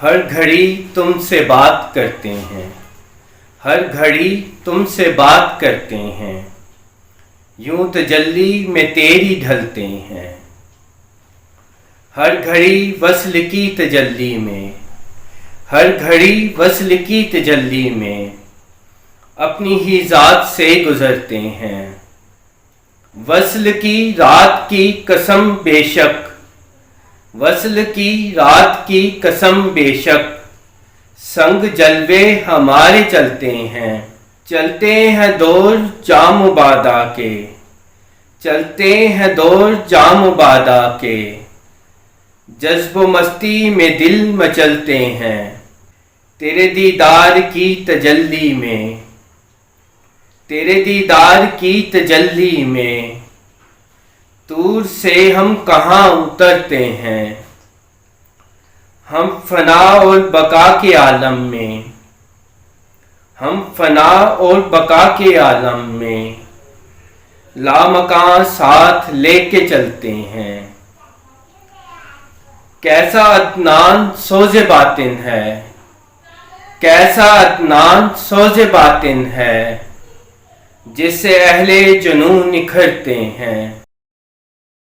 ہر گھڑی تم سے بات کرتے ہیں، ہر گھڑی تم سے بات کرتے ہیں، یوں تجلی میں تیری ڈھلتے ہیں۔ ہر گھڑی وصل کی تجلی میں، ہر گھڑی وصل کی تجلی میں اپنی ہی ذات سے گزرتے ہیں۔ وصل کی رات کی قسم بے شک، وصل کی رات کی قسم بے شک، سنگ جلوے ہمارے چلتے ہیں۔ چلتے ہیں دور جام و بادا کے، چلتے ہیں دور جام و بادا کے، جذب و مستی میں دل مچلتے ہیں۔ تیرے دیدار کی تجلی میں، تیرے دیدار کی تجلی میں طور سے ہم کہاں اترتے ہیں۔ ہم فنا اور بقا کے عالم میں، ہم فنا اور بقا کے عالم میں لامکاں ساتھ لے کے چلتے ہیں۔ کیسا عدنان سوز باطن ہے، کیسا عدنان سوز باطن ہے، جس سے اہل جنوں نکھرتے ہیں۔